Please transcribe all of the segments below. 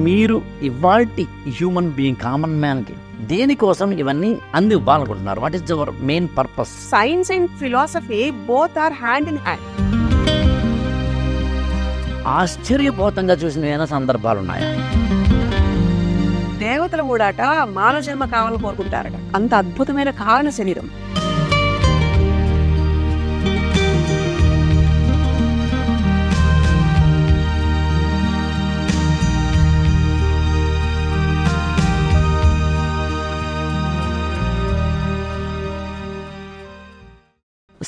మీరు ఇవాల్టి human being common మ్యాన్కి దేనికోసం ఇవన్నీ అందివ్వాలనుకుంటున్నారు? What is your main purpose? Science and philosophy both are hand in hand. ఆశ్చర్యపోతంగా చూసిన ఏమైనా సందర్భాలు ఉన్నాయా? దేవతలు కూడాట మానవ జన్మ కావాలని కోరుకుంటారట. అంత అద్భుతమైన కారణ శరీరం.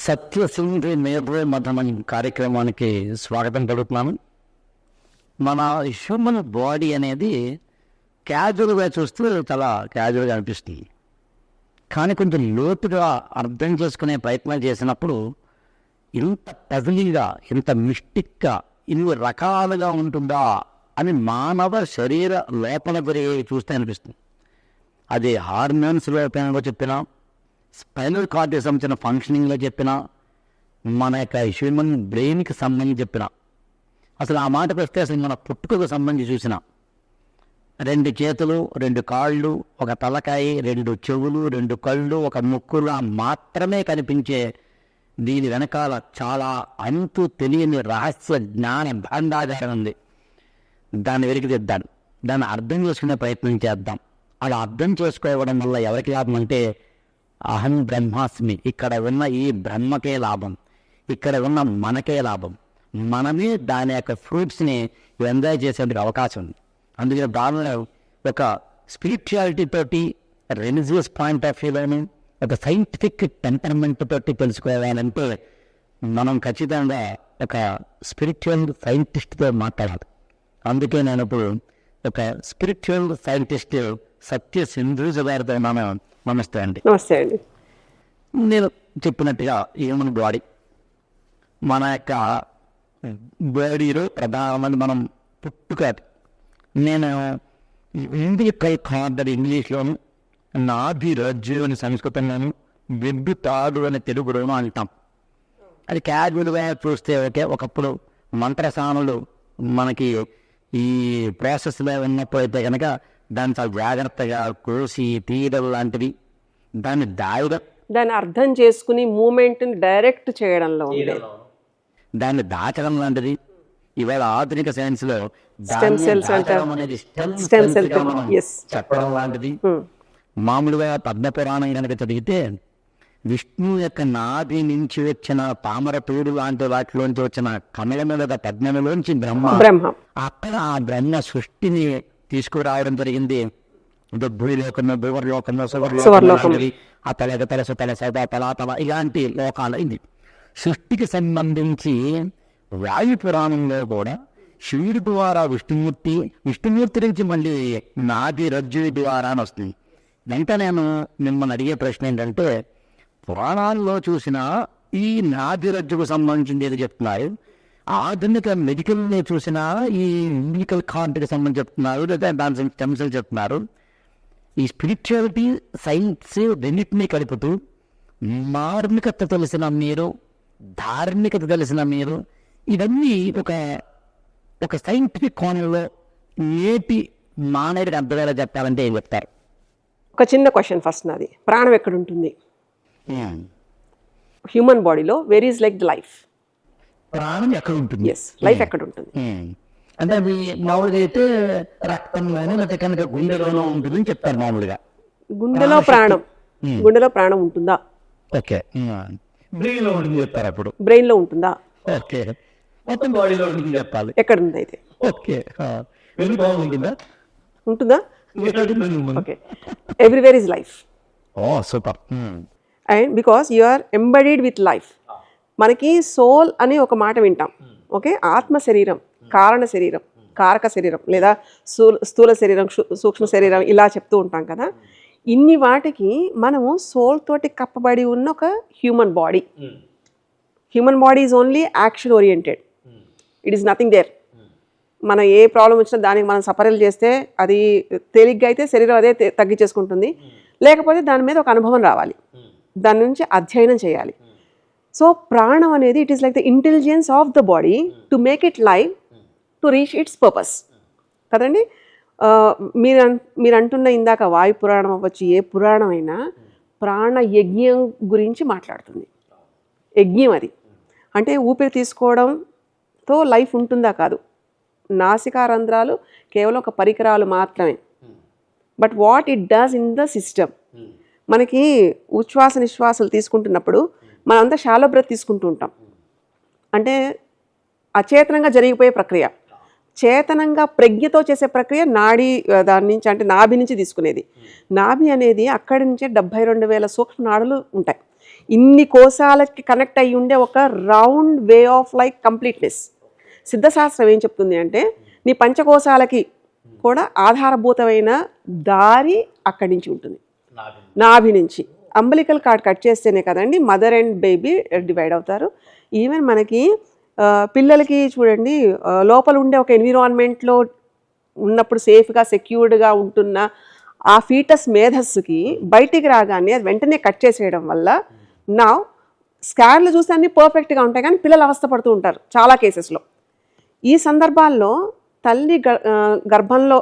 సత్యసింధి మేధో మఠం కార్యక్రమానికి స్వాగతం పలుకుతున్నాను. మన హ్యూమన్ బాడీ అనేది క్యాజువల్గా చూస్తూ చాలా క్యాజువల్గా అనిపిస్తుంది. కానీ కొంచెం లోతుగా అర్థం చేసుకునే ప్రయత్నం చేసినప్పుడు ఇంత పజిలింగ్గా, ఇంత మిస్టిక్గా, ఇన్ని రకాలుగా ఉంటుందా అని మానవ శరీర లోపల గురించి చూస్తే అనిపిస్తుంది. అది హార్మోన్స్ లోపంలో చెప్పినా, స్పైనల్ కార్డ్కి సంబంధించిన ఫంక్షనింగ్లో చెప్పినా, మన యొక్క హ్యూమన్ బ్రెయిన్కి సంబంధించి చెప్పినా, అసలు ఆ మాటకు వస్తే అసలు మన పుట్టుకకు సంబంధించి చూసిన 2 చేతులు, 2 కాళ్ళు, ఒక తలకాయ, 2 చెవులు, 2 కళ్ళు, ఒక ముక్కులా మాత్రమే కనిపించే దీని వెనకాల చాలా అంతు తెలియని రహస్య జ్ఞాన భాండాగారం ఉంది. దాన్ని వెలికిదిద్దాం, దాన్ని అర్థం చేసుకునే ప్రయత్నం చేద్దాం. అలా అర్థం చేసుకోవడం వల్ల ఎవరికి లాభం అంటే, అహం బ్రహ్మాస్మి, ఇక్కడ ఉన్న ఈ బ్రహ్మకే లాభం, ఇక్కడ ఉన్న మనకే లాభం. మనమే దాని యొక్క ఫ్రూట్స్ని ఎంజాయ్ చేసేందుకు అవకాశం ఉంది. అందుకే దానిలో ఒక స్పిరిచువాలిటీ తోటి, రిలీజియస్ పాయింట్ ఆఫ్ వ్యూ కానీ, ఒక సైంటిఫిక్ టెంపర్మెంట్ తోటి తెలుసుకోవాలంటే మనం ఖచ్చితంగా ఒక స్పిరిచువల్ సైంటిస్ట్తో మాట్లాడాలి. అందుకే నేను ఇప్పుడు ఒక స్పిరిచువల్ సైంటిస్ట్ సత్యసింధు గారితో నమస్తే అండి. నమస్తే అండి. నేను చెప్పినట్టుగా హ్యూమన్ బాడీ, మన యొక్క బాడీలో ప్రధానమైన మనం పుట్టుక. నేను ఇంగ్లీష్లోను, నాభి రజ్జు అని సంస్కృతంలోను, వెబ్బు తాడు అని తెలుగులోను అంటాం. అది క్యాజువల్గా చూస్తే ఒకప్పుడు మంత్రసానులు మనకి ఈ ప్రాసెస్లో ఉన్నప్పుడు అయితే కనుక దాన్ని చాలా జాగ్రత్తగా కోసి తీయడం లాంటివి, దాన్ని అర్థం చేసుకుని మూమెంట్ని డైరెక్ట్ చేయడంలో దాన్ని దాచడం లాంటిది. ఇవాళ ఆధునిక సైన్స్లో చెప్పడం లాంటిది. మామూలుగా పద్మపురాణం కనుక చదివితే విష్ణు యొక్క నాభి నుంచి వచ్చిన తామర పేరు లాంటి వాటిలోంచి వచ్చిన కమలముల పద్మలోంచి బ్రహ్మ, అక్కడ ఆ బ్రహ్మ సృష్టిని తీసుకురావడం జరిగింది. భూమి లోకంలో, భూవర్ లోకంలో, ఇలాంటి లోకాలు. ఇది సృష్టికి సంబంధించి వాయు పురాణంలో కూడా శివుడి ద్వారా విష్ణుమూర్తి నుంచి మళ్ళీ నాది రజ్జు ద్వారా అని వస్తుంది. వెంటనే నేను మిమ్మల్ని అడిగే ప్రశ్న ఏంటంటే, పురాణాల్లో చూసిన ఈ నాది రజ్జుకు సంబంధించింది ఏది చెప్తున్నారు, ఆధునిక మెడికల్ని చూసిన ఈ మెడికల్ కార్డుకి సంబంధించి చెప్తున్నారు, లేదా దాని స్టెమ్స్లు చెప్తున్నారు. ఈ స్పిరిచువాలిటీ, సైన్స్ రెండింటినీ కలుపుతూ మార్మికత తెలిసిన మీరు, ధార్మికత తెలిసిన మీరు, ఇవన్నీ ఒక సైంటిఫిక్ కోణంలో నేటి మానవుడికి అర్థమయ్యేలా చెప్పాలంటే ఏం చెప్తారు? ఒక చిన్న క్వశ్చన్ ఫస్ట్ నాది. ప్రాణం ఎక్కడ ఉంటుంది హ్యూమన్ బాడీలో? Where is like the life? ప్రాణం ఎక్కడ ఉంటుంది? ఎస్, లైఫ్ ఎక్కడ ఉంటుంది అంటే అది మామూలుగా అయితే రక్తంలోనే, లేకపోతే కనుక గుండెలోనూ ఉంటుందని చెప్తారు మామూలుగా. గుండెలో ప్రాణం ఉంటుందా? ఓకే. బ్రెయిన్ లో ఉంటుంది చెప్తారు. అప్పుడు బ్రెయిన్ లో ఉంటుందా? ఓకే. మొత్తం బాడీలో ఉంటుంది చెప్పాలి. ఎక్కడ ఉంది అయితే? ఓకే. ఉంటుందా? Okay. Everywhere is life. Oh super. And because you are embodied with life. మనకి సోల్ అని ఒక మాట వింటాం. ఓకే. ఆత్మ శరీరం, కారణ శరీరం, కారక శరీరం, లేదా స్థూల శరీరం, సూక్ష్మ శరీరం, ఇలా చెప్తూ ఉంటాం కదా. ఇన్ని వాటికి మనము సోల్ తోటి కప్పబడి ఉన్న ఒక human body. Human body is only action oriented. It is nothing there. మన ఏ ప్రాబ్లం వచ్చినా దానికి మనం సపరేట్ చేస్తే అది తేలిగ్గా అయితే శరీరం అదే తగ్గించేసుకుంటుంది. లేకపోతే దాని మీద ఒక అనుభవం రావాలి, దాని నుంచి అధ్యయనం చేయాలి. సో ప్రాణం అనేది it is like the intelligence of the body to make it live, to reach its purpose కదండి. మీరు అంటున్న ఇందాక వాయు పురాణం అవ్వచ్చు, ఏ పురాణం అయినా ప్రాణ యజ్ఞం గురించి మాట్లాడుతుంది. యజ్ఞం అది అంటే ఊపిరి తీసుకోవడంతో లైఫ్ ఉంటుందా కాదు, నాసికా రంధ్రాలు కేవలం ఒక పరికరాలు మాత్రమే. But what it does in the system, మనకి ఉచ్ఛ్వాస నిశ్వాసాలు తీసుకుంటున్నప్పుడు మనంతా షాలో బ్రెత్ తీసుకుంటూ ఉంటాం, అంటే అచేతనంగా జరిగిపోయే ప్రక్రియ. చేతనంగా ప్రజ్ఞతో చేసే ప్రక్రియ నాడీ దాని నుంచి, అంటే నాభి నుంచి తీసుకునేది. నాభి అనేది అక్కడి నుంచే 72,000 సూక్ష్మ నాడులు ఉంటాయి. ఇన్ని కోశాలకి కనెక్ట్ అయ్యి ఉండే ఒక round way of like completeness. సిద్ధశాస్త్రం ఏం చెప్తుంది అంటే నీ పంచకోశాలకి కూడా ఆధారభూతమైన దారి అక్కడి నుంచి ఉంటుంది, నాభి నుంచి. అంబలికల్ కార్డ్ కట్ చేస్తేనే కదండి మదర్ అండ్ బేబీ డివైడ్ అవుతారు. ఈవెన్ మనకి పిల్లలకి చూడండి, లోపల ఉండే ఒక ఎన్విరాన్మెంట్లో ఉన్నప్పుడు సేఫ్గా సెక్యూర్డ్గా ఉంటున్న ఆ ఫీటస్ మేధస్సుకి బయటికి రాగానే అది వెంటనే కట్ చేసేయడం వల్ల నా స్కాన్లు చూస్తే అన్నీ పర్ఫెక్ట్గా ఉంటాయి, కానీ పిల్లలు అవస్థపడుతూ ఉంటారు చాలా కేసెస్లో. ఈ సందర్భాల్లో తల్లి గర్భంలో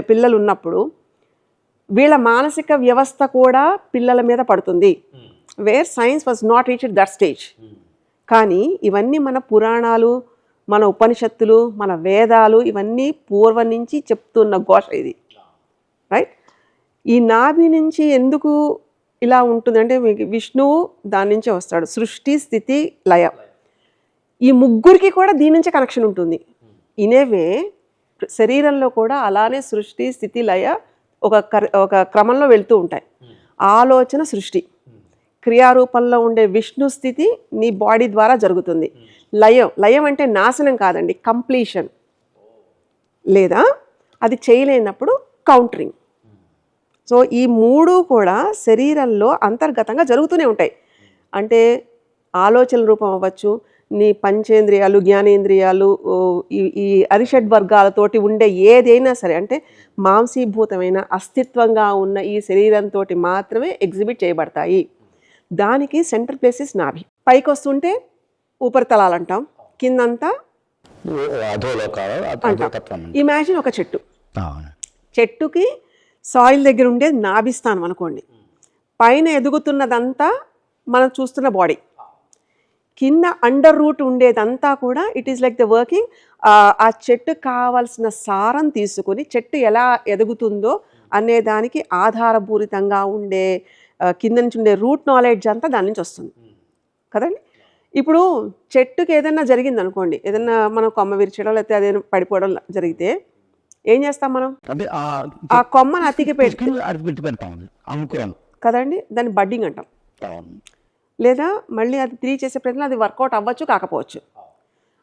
పిల్లలు ఉన్నప్పుడు వీళ్ళ మానసిక వ్యవస్థ కూడా పిల్లల మీద పడుతుంది, where science was not reached that stage. కానీ ఇవన్నీ మన పురాణాలు, మన ఉపనిషత్తులు, మన వేదాలు ఇవన్నీ పూర్వం నుంచి చెప్తున్న ఘోష ఇది, రైట్? ఈ నాభి నుంచి ఎందుకు ఇలా ఉంటుంది అంటే మీకు విష్ణువు దాని నుంచే వస్తాడు, సృష్టి స్థితి లయ. ఈ ముగ్గురికి కూడా దీని నుంచే కనెక్షన్ ఉంటుంది. ఇనేవే శరీరంలో కూడా అలానే సృష్టి స్థితి లయ ఒక క్రమంలో వెళ్తూ ఉంటాయి. ఆలోచన సృష్టి, క్రియారూపంలో ఉండే విష్ణు స్థితి నీ బాడీ ద్వారా జరుగుతుంది. లయం అంటే నాశనం కాదండి, కంప్లీషన్, లేదా అది చేయలేనప్పుడు కౌంటరింగ్. సో ఈ మూడు కూడా శరీరంలో అంతర్గతంగా జరుగుతూనే ఉంటాయి. అంటే ఆలోచన రూపం అవ్వచ్చు, నీ పంచేంద్రియాలు, జ్ఞానేంద్రియాలు, ఈ అరిషడ్ వర్గాలతోటి ఉండే ఏదైనా సరే, అంటే మాంసీభూతమైన అస్తిత్వంగా ఉన్న ఈ శరీరంతో మాత్రమే ఎగ్జిబిట్ చేయబడతాయి. దానికి సెంటర్ ప్లేసెస్ నాభి. పైకి వస్తుంటే ఉపరితలాలు అంటాం, కిందంతా ఇమాజిన్ ఒక చెట్టు, చెట్టుకి సాయిల్ దగ్గర ఉండేది నాభిస్థానం అనుకోండి, పైన ఎదుగుతున్నదంతా మనం చూస్తున్న బాడీ, కింద అండర్ రూట్ ఉండేదంతా కూడా it is like the working. ఆ చెట్టు కావాల్సిన సారం తీసుకుని చెట్టు ఎలా ఎదుగుతుందో అనే దానికి ఆధారపూరితంగా ఉండే కింద నుంచి ఉండే రూట్ నాలెడ్జ్ అంతా దాని నుంచి వస్తుంది కదండి. ఇప్పుడు చెట్టుకి ఏదైనా జరిగింది అనుకోండి, ఏదైనా మనం కొమ్మ విరిచడం లేకపోతే అదేనా పడిపోవడం జరిగితే ఏం చేస్తాం మనం? ఆ కొమ్మను అతికి పెట్టి కదండి, దాన్ని బడ్డింగ్ అంటాం. లేదా మళ్ళీ అది తిరిగి చేసే ప్రయత్నం అది వర్కౌట్ అవ్వచ్చు కాకపోవచ్చు.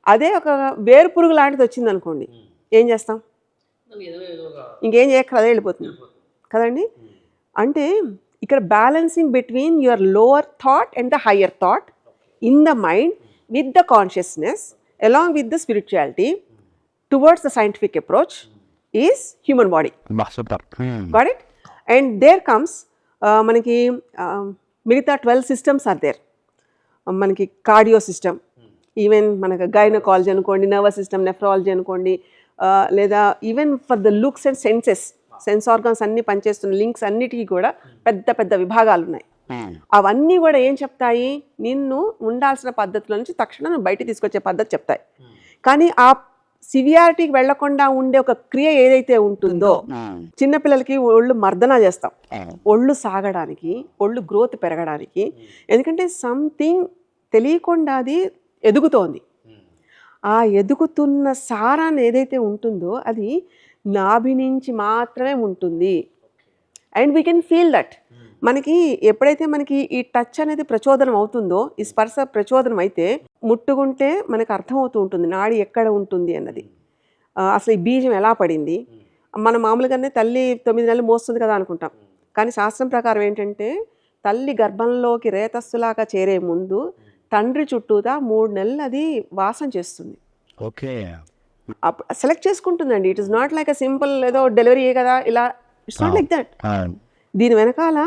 అదే ఒక వేరు పురుగు లాంటిది వచ్చింది అనుకోండి, ఏం చేస్తాం? ఇంకేం చేయక అదే వెళ్ళిపోతుంది కదండి. అంటే ఇక్కడ balancing between your lower thought and the higher thought in the mind with the consciousness along with the spirituality towards the scientific approach is human body. Got it? And there comes మనకి మిగతా 12 systems are there. మనకి cardio system, even మనకు gynaecology అనుకోండి, nervous system, nephrology అనుకోండి, లేదా even for the looks and senses, sense organs అన్నీ పనిచేస్తున్న links అన్నిటికీ కూడా పెద్ద పెద్ద విభాగాలు ఉన్నాయి. అవన్నీ కూడా ఏం చెప్తాయి? నిన్ను ఉండాల్సిన పద్ధతుల నుంచి తక్షణం బయట తీసుకొచ్చే పద్ధతి చెప్తాయి. కానీ ఆ సివియారిటీకి వెళ్లకుండా ఉండే ఒక క్రియ ఏదైతే ఉంటుందో, చిన్నపిల్లలకి ఒళ్ళు మర్దన చేస్తాం ఒళ్ళు సాగడానికి, ఒళ్ళు గ్రోత్ పెరగడానికి. ఎందుకంటే సంథింగ్ తెలియకుండా అది ఎదుగుతోంది. ఆ ఎదుగుతున్న సారాన్ని ఏదైతే ఉంటుందో అది నాభి నుంచి మాత్రమే ఉంటుంది. And we can feel that. మనకి ఎప్పుడైతే మనకి ఈ టచ్ అనేది ప్రచోదనం అవుతుందో, ఈ స్పర్శ ప్రచోదనం అయితే ముట్టుకుంటే మనకు అర్థమవుతూ ఉంటుంది నాడి ఎక్కడ ఉంటుంది అన్నది. అసలు ఈ బీజం ఎలా పడింది. మనం మామూలుగానే తల్లి 9 నెలలు మోస్తుంది కదా అనుకుంటాం, కానీ శాస్త్రం ప్రకారం ఏంటంటే తల్లి గర్భంలోకి రేతస్సులాగా చేరే ముందు తండ్రి చుట్టూతా 3 నెలలు అది వాసం చేస్తుంది. ఓకే, సెలెక్ట్ చేసుకుంటుందండి. It is not like a simple ఏదో డెలివరీ కదా ఇలా, ఇట్స్ నాట్ లైక్ దట్. దీని వెనకాల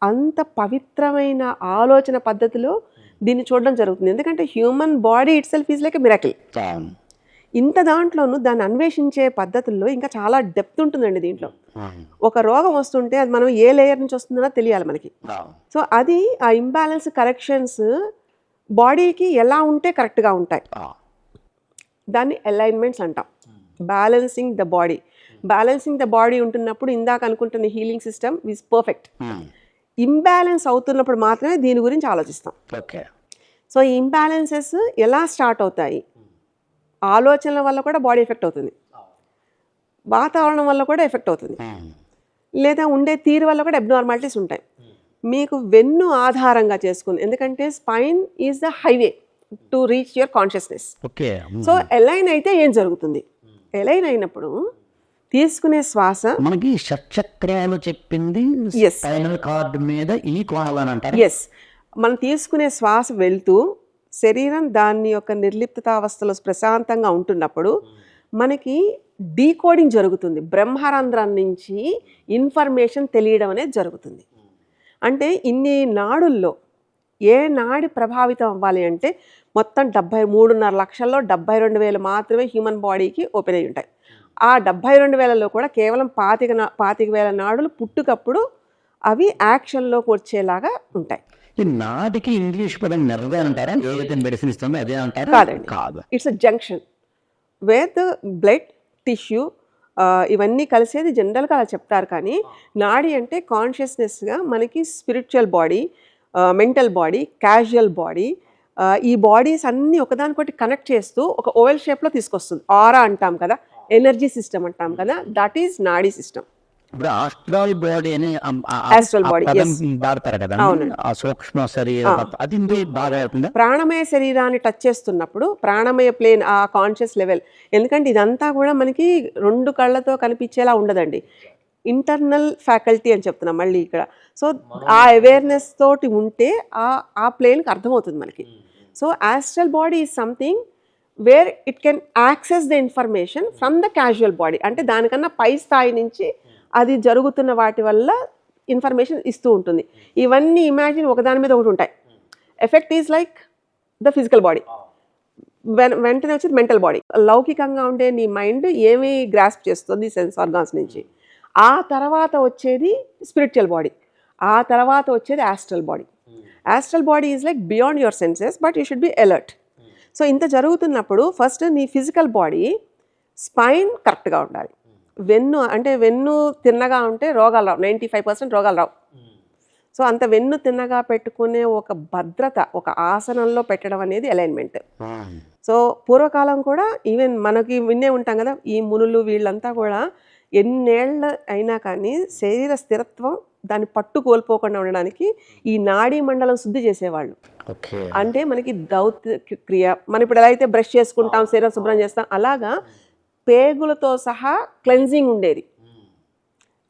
అంత పవిత్రమైన ఆలోచన పద్ధతిలో దీన్ని చూడడం జరుగుతుంది. ఎందుకంటే human body it self is like a miracle. ఇంత దాంట్లోనూ దాన్ని అన్వేషించే పద్ధతుల్లో ఇంకా చాలా డెప్త్ ఉంటుందండి దీంట్లో. ఒక రోగం వస్తుంటే అది మనం ఏ లేయర్ నుంచి వస్తుందో తెలియాలి మనకి. సో అది ఆ ఇంబ్యాలెన్స్ కరెక్షన్స్ బాడీకి ఎలా ఉంటే కరెక్ట్గా ఉంటాయి, దాన్ని అలైన్మెంట్స్ అంటాం. Balancing the body, balancing the body ఉంటున్నప్పుడు ఇందాక అనుకుంటున్న healing system is perfect. Imbalance అవుతున్నప్పుడు మాత్రమే దీని గురించి ఆలోచిస్తాం. సో ఈ ఇంబ్యాలెన్సెస్ ఎలా స్టార్ట్ అవుతాయి? ఆలోచనల వల్ల కూడా బాడీ ఎఫెక్ట్ అవుతుంది, వాతావరణం వల్ల కూడా ఎఫెక్ట్ అవుతుంది, లేదా ఉండే తీరు వల్ల కూడా అబ్నార్మాలిటీస్ ఉంటాయి. మీకు వెన్ను ఆధారంగా చేసుకుని, ఎందుకంటే spine is the highway to reach your consciousness. So align అయితే ఏం జరుగుతుంది? ఎలైన్ అయినప్పుడు తీసుకునే శ్వాస మనకి షట్చక్రాలు చెప్పింది స్పైనల్ కార్డ్ మీద ఈ కోణాలని అంటారు. ఎస్, మనం తీసుకునే శ్వాస వెళ్తూ శరీరం దాని యొక్క నిర్లిప్తతావస్థలో ప్రశాంతంగా ఉంటున్నప్పుడు మనకి డీకోడింగ్ జరుగుతుంది. బ్రహ్మరంధ్రం నుంచి ఇన్ఫర్మేషన్ తెలియడం అనేది జరుగుతుంది. అంటే ఇన్ని నాడుల్లో ఏ నాడి ప్రభావితం అవ్వాలి అంటే మొత్తం 73.5 లక్షల్లో 72,000 మాత్రమే హ్యూమన్ బాడీకి ఓపెన్ అయి ఉంటాయి. ఆ 72,000లో కూడా కేవలం 25,000 నాడులు పుట్టుకప్పుడు అవి యాక్షన్లోకి వచ్చేలాగా ఉంటాయి. నాటికి ఇంగ్లీష్ పదం నెర్వ్ అంటారా? ఏదైతే మెడిసిన్ ఇస్తుందో అదే అంటారా? కాదండి, కాదు. It's a junction wear the blood tissue ఇవన్నీ కలిసేది జనరల్గా అలా చెప్తారు. కానీ నాడి అంటే కాన్షియస్నెస్గా మనకి spiritual body, mental body, casual body, ఈ బాడీస్ అన్నీ ఒకదానికొకటి కనెక్ట్ చేస్తూ ఒక ఓవెల్ షేప్లో తీసుకొస్తుంది. ఆరా అంటాం కదా, ఎనర్జీ సిస్టమ్ అంటాం కదా, దట్ ఈస్ నాడీ సిస్టమ్. ఇప్పుడు ఆస్ట్రల్ బాడీ అని ఆస్ట్రల్ బాడీ వాడతారు కదా, ఆ సూక్ష్మ శరీరం అది బాగా అవుతుందా? ప్రాణమయ శరీరాన్ని టచ్ చేస్తున్నప్పుడు ప్రాణమయ ప్లేన్, ఆ కాన్షియస్ లెవెల్, ఎందుకంటే ఇదంతా కూడా మనకి 2 కళ్ళతో కనిపించేలా ఉండదండి. ఇంటర్నల్ ఫ్యాకల్టీ అని చెప్తున్నాం మళ్ళీ ఇక్కడ. సో ఆ అవేర్నెస్ తోటి ఉంటే ఆ ప్లేన్కి అర్థమవుతుంది మనకి. So astral body is something where it can access the information from the casual body. అంటే దానికన్నా పై స్థాయి నుంచి అది జరుగుతున్న వాటి వల్ల ఇన్ఫర్మేషన్ ఇస్తూ ఉంటుంది. ఇవన్నీ ఇమాజిన్ ఒకదాని మీద ఒకటి ఉంటాయి. Effect is like the physical body, వెంటనే వచ్చేది మెంటల్ బాడీ. లౌకికంగా ఉండే నీ మైండ్ ఏమి గ్రాస్ప్ చేస్తుంది సెన్స్ ఆర్గాన్స్ నుంచి, ఆ తర్వాత వచ్చేది స్పిరిచువల్ బాడీ, ఆ తర్వాత వచ్చేది astral body. Astral body is like beyond your senses, but you should be alert. So ఇంత జరుగుతున్నప్పుడు ఫస్ట్ నీ ఫిజికల్ బాడీ స్పైన్ కరెక్ట్గా ఉండాలి. వెన్ను తిన్నగా ఉంటే రోగాలు రావు, 95% రోగాలు రావు. సో అంత వెన్ను తిన్నగా పెట్టుకునే ఒక భద్రత ఒక ఆసనంలో పెట్టడం అనేది అలైన్మెంట్. సో పూర్వకాలం కూడా ఈవెన్ మనకి విన్నే ఉంటాం కదా, ఈ మునులు వీళ్ళంతా కూడా ఎన్నేళ్ళు అయినా కానీ శరీర స్థిరత్వం దాన్ని పట్టు కోల్పోకుండా ఉండడానికి ఈ నాడీ మండలం శుద్ధి చేసేవాళ్ళు. అంటే మనకి దౌత్య క్రియ, మనం ఇప్పుడు ఎలా అయితే బ్రష్ చేసుకుంటాం, శరీరం శుభ్రం చేస్తాం, అలాగా పేగులతో సహా క్లెన్జింగ్ ఉండేది.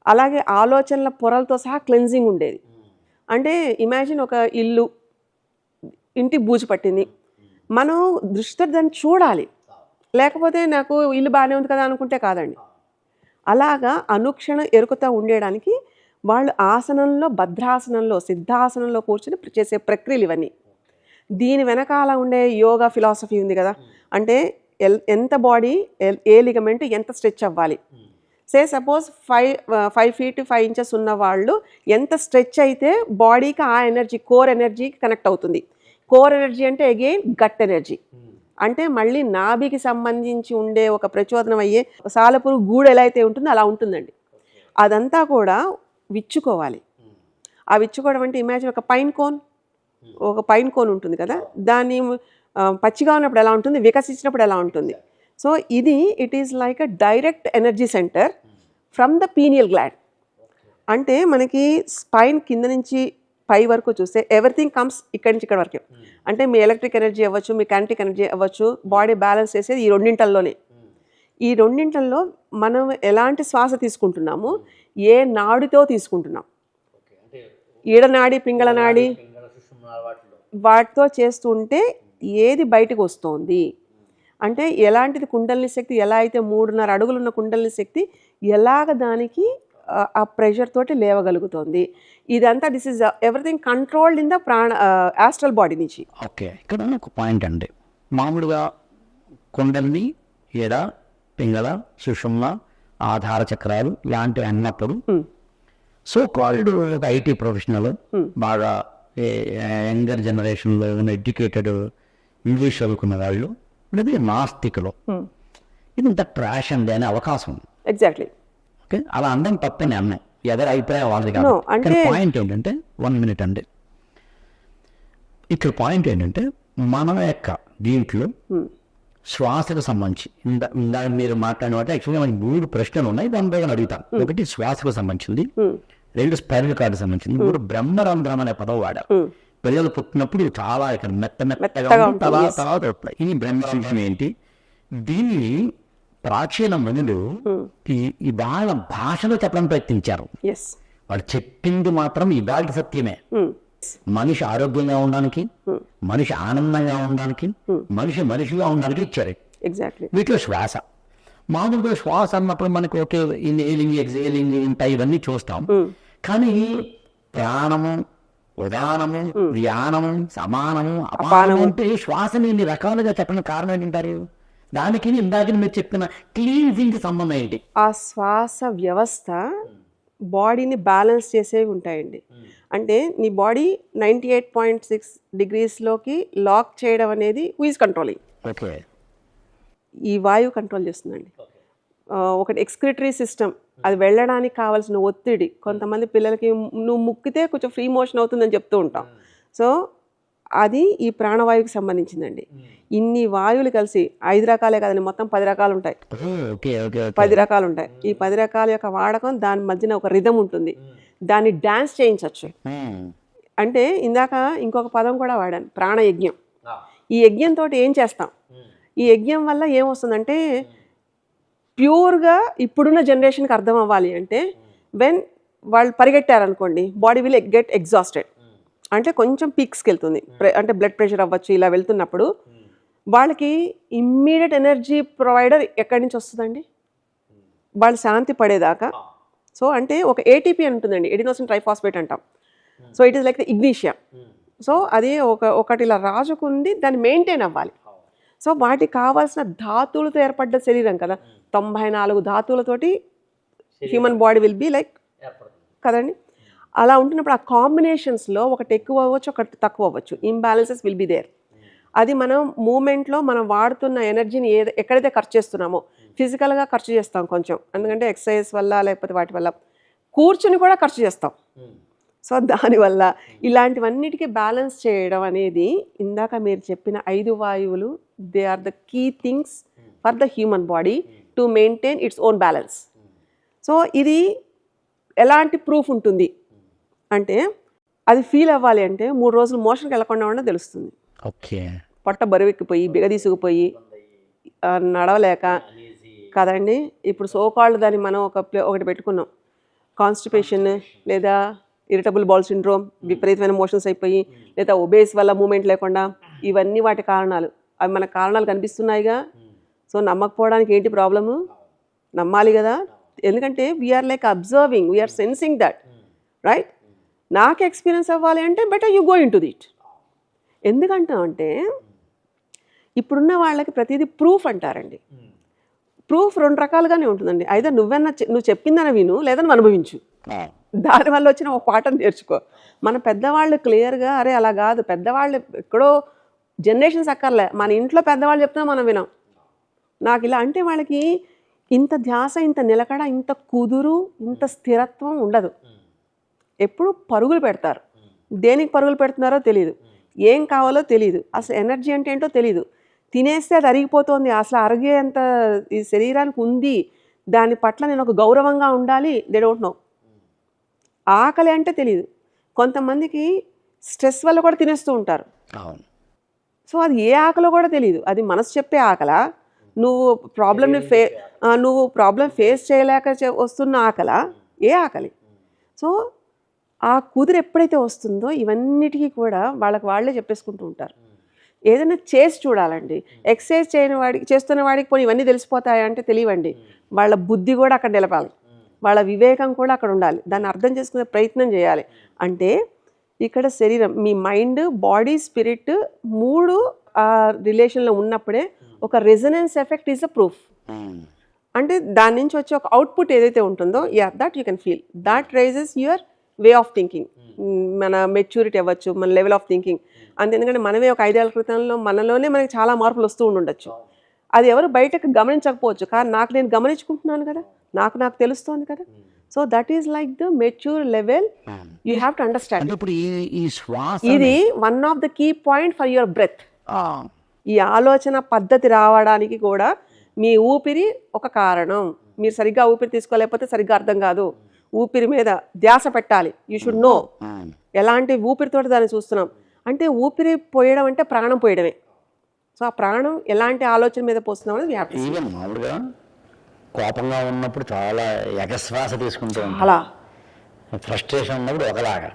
అలాగే ఆలోచనల పొరలతో సహా క్లెన్జింగ్ ఉండేది. అంటే ఇమాజిన్ ఒక ఇంటి బూజు పట్టింది, మనం దృష్టితో దాన్ని చూడాలి, లేకపోతే నాకు ఇల్లు బాగానే ఉంది కదా అనుకుంటే కాదండి. అలాగా అనుక్షణం ఎరుకుతూ ఉండడానికి వాళ్ళు ఆసనంలో, భద్రాసనంలో, సిద్ధాసనంలో కూర్చొని చేసే ప్రక్రియలు ఇవన్నీ. దీని వెనకాల ఉండే యోగా ఫిలాసఫీ ఉంది కదా, అంటే ఎంత బాడీ ఏ లిగమెంట్ ఎంత స్ట్రెచ్ అవ్వాలి. సే సపోజ్ 5 feet 5 inches ఉన్న వాళ్ళు ఎంత స్ట్రెచ్ అయితే బాడీకి ఆ ఎనర్జీ, కోర్ ఎనర్జీకి కనెక్ట్ అవుతుంది. కోర్ ఎనర్జీ అంటే అగైన్ గట్ ఎనర్జీ, అంటే మళ్ళీ నాభికి సంబంధించి ఉండే ఒక ప్రచోదనం అయ్యే సాలెపురుగు గూడు ఎలా అయితే ఉంటుందో అలా ఉంటుందండి. అదంతా కూడా విచ్చుకోవాలి. ఆ విచ్చుకోవడం అంటే ఇమాజిన్ ఒక పైన్ కోన్ ఉంటుంది కదా, దాన్ని పచ్చిగా ఉన్నప్పుడు ఎలా ఉంటుంది, వికసించినప్పుడు ఎలా ఉంటుంది. సో ఇది it is like a direct energy centre from the pineal glad. అంటే మనకి స్పైన్ కింద నుంచి పై వరకు చూస్తే ఎవ్రీథింగ్ కమ్స్ ఇక్కడి నుంచి ఇక్కడ వరకే. అంటే మీ ఎలక్ట్రిక్ ఎనర్జీ అవ్వచ్చు, మీ కైనెటిక్ ఎనర్జీ అవ్వచ్చు, బాడీ బ్యాలెన్స్ చేసేది ఈ రెండింటల్లోనే. ఈ రెండింటల్లో మనం ఎలాంటి శ్వాస తీసుకుంటున్నాము, ఏ నాడితో తీసుకుంటున్నాం, ఈడనాడి, పింగళ నాడి, వాటితో చేస్తుంటే ఏది బయటకు వస్తుంది అంటే ఎలాంటిది కుండలిని శక్తి, ఎలా అయితే 3.5 అడుగులున్న కుండలిని శక్తి ఎలాగ దానికి ఆ ప్రెషర్ తోటి లేవగలుగుతుంది. ఇదంతా this is everything controlled in the astral body నుంచి. ఓకే, ఇక్కడ ఒక పాయింట్ అండి, మామూలుగా కుండలిని ఈడ పింగళ సుషుమ్న ఆధార చక్రాలు ఇలాంటివి అన్నప్పుడు సో కాల్డ్ ఐటీ ప్రొఫెషనల్ బాగా యంగర్ జనరేషన్లో ఎడ్యుకేటెడ్ ఇంగ్లీష్ చదువుకున్న వాళ్ళు లేదా నాస్తికులు ఇది ఇంత ట్రాష్ అండి అనే అవకాశం ఉంది. ఎగ్జాక్ట్లీ. ఓకే, అలా అందరం తప్పని అన్నాయి, ఎవరి అభిప్రాయం వాళ్ళది కాదు. అంటే పాయింట్ ఏంటంటే 1 minute అండి, ఇక్కడ పాయింట్ ఏంటంటే మన యొక్క దీంట్లో శ్వాసకు సంబంధించి ఇందాక మీరు మాట్లాడిన యాక్చువల్గా మనకి 3 ప్రశ్నలు ఉన్నాయి, దానిపై అడుగుతాను. ఒకటి శ్వాసకు సంబంధించింది, 2 స్పైనల్ కార్డు సంబంధించింది, 3 బ్రహ్మరంధ్రం అనే పదం వాడారు. పిల్లలు పుట్టినప్పుడు చాలా ఇక్కడ మెత్తగా తర్వాత ఈ బ్రహ్మరంధ్రం ఏంటి, దీన్ని ప్రాచీన మనులు ఈ వాళ్ళ భాషలో చెప్పడానికి ప్రయత్నించారు. వాళ్ళు చెప్పింది మాత్రం ఇవాళ సత్యమే. మనిషి ఆరోగ్యంగా ఉండడానికి, మనిషి ఆనందంగా ఉండడానికి, మనిషిగా ఉండడానికి ఇచ్చారు. వీటిలో శ్వాస మామూలుగా శ్వాస అన్నప్పుడు మనకి ఓకే ఇన్హేలింగ్ ఎక్స్హేలింగ్ ఉంటాయి, ఇవన్నీ చూస్తాం. కానీ ప్రాణము, ఉదానము, వ్యానము, సమానము, అపానము అంటే శ్వాసని ఇన్ని రకాలుగా చెప్పడానికి కారణం ఏంటంటారు? దానికి ఇందాక మీరు చెప్పిన క్లీన్జింగ్ సంబంధం ఏంటి? ఆ శ్వాస వ్యవస్థ బాడీని బ్యాలెన్స్ చేసేవి ఉంటాయండి. అంటే నీ బాడీ 98.6 degreesలోకి లాక్ చేయడం అనేది హూ ఈజ్ కంట్రోలింగ్? ఈ వాయువు కంట్రోల్ చేస్తుందండి. ఒకటి ఎక్స్క్రిటరీ సిస్టమ్, అది వెళ్ళడానికి కావాల్సిన ఒత్తిడి. కొంతమంది పిల్లలకి నువ్వు ముక్కితే కొంచెం ఫ్రీ మోషన్ అవుతుందని చెప్తూ ఉంటాం. సో అది ఈ ప్రాణవాయువుకి సంబంధించిందండి. ఇన్ని వాయువులు కలిసి 5 రకాలే కదండి, మొత్తం 10 రకాలు ఉంటాయి. 10 రకాలు ఉంటాయి. ఈ 10 రకాల యొక్క వాడకం, దాని మధ్యన ఒక రిథమ్ ఉంటుంది, దాన్ని డాన్స్ చేయించవచ్చు. అంటే ఇందాక ఇంకొక పదం కూడా వాడాను, ప్రాణయజ్ఞం. ఈ యజ్ఞంతో ఏం చేస్తాం? ఈ యజ్ఞం వల్ల ఏమొస్తుందంటే ప్యూర్గా ఇప్పుడున్న జనరేషన్కి అర్థం అవ్వాలి అంటే, వెన్ వాళ్ళు పరిగెట్టారనుకోండి బాడీ విల్ గెట్ ఎగ్జాస్టెడ్, అంటే కొంచెం పీక్స్కి వెళ్తుంది, అంటే బ్లడ్ ప్రెషర్ అవ్వచ్చు. ఇలా వెళ్తున్నప్పుడు వాళ్ళకి ఇమ్మీడియట్ ఎనర్జీ ప్రొవైడర్ ఎక్కడి నుంచి వస్తుందండి? వాళ్ళు శాంతి పడేదాకా. సో అంటే ఒక ఏటీపీ అని ఉంటుందండి, ఎడినోసిన్ ట్రైఫాస్ఫేట్ అంటాం. So it is like the ignition. సో అది ఒకటి ఇలా రాజుకుండి దాన్ని మెయింటైన్ అవ్వాలి. సో వాటికి కావాల్సిన ధాతువులతో ఏర్పడ్డ శరీరం కదా, 94 ధాతువులతోటి human body will be like కదండి. అలా ఉంటున్నప్పుడు ఆ కాంబినేషన్స్లో ఒకటి ఎక్కువ అవ్వచ్చు, ఒకటి తక్కువ అవ్వచ్చు, ఇంబ్యాలెన్సెస్ విల్ బి దేర్. అది మనం మూమెంట్లో మనం వాడుతున్న ఎనర్జీని ఎక్కడైతే ఖర్చు చేస్తున్నామో, ఫిజికల్గా ఖర్చు చేస్తాం కొంచెం, ఎందుకంటే ఎక్సర్సైజ్ వల్ల లేకపోతే వాటి వల్ల కూర్చుని కూడా ఖర్చు చేస్తాం. సో దానివల్ల ఇలాంటివన్నిటికీ బ్యాలెన్స్ చేయడం అనేది ఇందాక మీరు చెప్పిన 5 వాయువులు, they are the key things for the human body to maintain its own balance. So ఇది ఎలాంటి ప్రూఫ్ ఉంటుంది అంటే, అది ఫీల్ అవ్వాలి అంటే 3 రోజులు మోషన్కి వెళ్ళకుండా ఉండడం తెలుస్తుంది. ఓకే, పొట్ట బరువెక్కిపోయి బిగదీసుకుపోయి నడవలేక కదండి. ఇప్పుడు సోకాళ్ళు దాన్ని మనం ఒకటి పెట్టుకున్నాం, కాన్స్టిపేషన్ లేదా ఇరిటబుల్ బౌల్ సిండ్రోమ్, విపరీతమైన మోషన్స్ అయిపోయి, లేదా ఒబేస్ వల్ల మూమెంట్ లేకుండా, ఇవన్నీ వాటి కారణాలు. అవి మన కారణాలు కనిపిస్తున్నాయిగా. సో నమ్మకపోవడానికి ఏంటి ప్రాబ్లము? నమ్మాలి కదా, ఎందుకంటే we're like observing, we're sensing that, right? నాకు ఎక్స్పీరియన్స్ అవ్వాలి అంటే better you go into it. ఎందుకంటే ఇప్పుడున్న వాళ్ళకి ప్రతిదీ ప్రూఫ్ అంటారండి. ప్రూఫ్ 2 రకాలుగానే ఉంటుందండి. అయితే నువ్వు చెప్పిందని విను, లేదా నువ్వు అనుభవించు. దానివల్ల వచ్చిన ఒక పాఠం నేర్చుకో. మన పెద్దవాళ్ళు క్లియర్గా అరే అలా కాదు, పెద్దవాళ్ళు ఎక్కడో జనరేషన్స్ అక్కర్లే, మన ఇంట్లో పెద్దవాళ్ళు చెప్తున్నా మనం వినాం. నాకు ఇలా అంటే వాళ్ళకి ఇంత ధ్యాస, ఇంత నిలకడ, ఇంత కుదురు, ఇంత స్థిరత్వం ఉండదు. ఎప్పుడు పరుగులు పెడతారు. దేనికి పరుగులు పెడుతున్నారో తెలియదు, ఏం కావాలో తెలియదు, అసలు ఎనర్జీ అంటే ఏంటో తెలియదు. తినేస్తే అది అరిగిపోతుంది, అసలు అరిగేంత ఈ శరీరానికి ఉంది, దాని పట్ల నేను ఒక గౌరవంగా ఉండాలి, దే డోంట్ నో. ఆకలి అంటే తెలియదు. కొంతమందికి స్ట్రెస్ వల్ల కూడా తినేస్తూ ఉంటారు. సో అది ఏ ఆకలో కూడా తెలియదు, అది మనసు చెప్పే ఆకలా, నువ్వు ప్రాబ్లం ఫేస్ చేయలేక వస్తున్న ఆకలా, ఏ ఆకలి? సో ఆ కుదురు ఎప్పుడైతే వస్తుందో ఇవన్నిటికీ కూడా వాళ్ళే చెప్పేసుకుంటూ ఉంటారు. ఏదైనా చేసి చూడాలండి. ఎక్సర్సైజ్ చేస్తున్న వాడికి పోనీ ఇవన్నీ తెలిసిపోతాయా అంటే తెలియవండి. వాళ్ళ బుద్ధి కూడా అక్కడ నిలపాలి, వాళ్ళ వివేకం కూడా అక్కడ ఉండాలి, దాన్ని అర్థం చేసుకునే ప్రయత్నం చేయాలి. అంటే ఇక్కడ శరీరం, మీ మైండ్, బాడీ, స్పిరిట్ 3 ఆ రిలేషన్లో ఉన్నప్పుడే ఒక resonance effect is a proof. అంటే దాని నుంచి వచ్చే ఒక అవుట్పుట్ ఏదైతే ఉంటుందో that you can feel that raises your way of thinking, మన మెచ్యూరిటీ అవ్వచ్చు, మన లెవెల్ ఆఫ్ థింకింగ్. అంతే, ఎందుకంటే మనమే ఒక 5 ఏళ్ల క్రితంలో మనలోనే మనకి చాలా మార్పులు వస్తూ ఉండొచ్చు. అది ఎవరు బయటకు గమనించకపోవచ్చు, కానీ నాకు నేను గమనించుకుంటున్నాను కదా, నాకు తెలుస్తోంది కదా. So that is like the mature level. You have to understand. అంటే ఇప్పుడు ఈ శ్వాస ఇది one of the key point for your breath. ఈ ఆలోచన పద్ధతి రావడానికి కూడా మీ ఊపిరి ఒక కారణం. మీరు సరిగ్గా ఊపిరి తీసుకోలేకపోతే సరిగ్గా అర్థం కాదు. ఊపిరి మీద ధ్యాస పెట్టాలి. యూ షుడ్ నో ఎలాంటి ఊపిరితో దాన్ని చూస్తున్నాం. అంటే ఊపిరి పోయడం అంటే ప్రాణం పోయడమే. సో ఆ ప్రాణం ఎలాంటి ఆలోచన మీద పోస్తున్నాం అనేది వ్యాప్తి. ఈవెన్ మామూలుగా కోపంగా ఉన్నప్పుడు చాలా ఎగశ్వాస తీసుకుంటూ ఉంటాం, అలా ఫ్రస్ట్రేషన్ ఉన్నప్పుడు ఒకలాగా,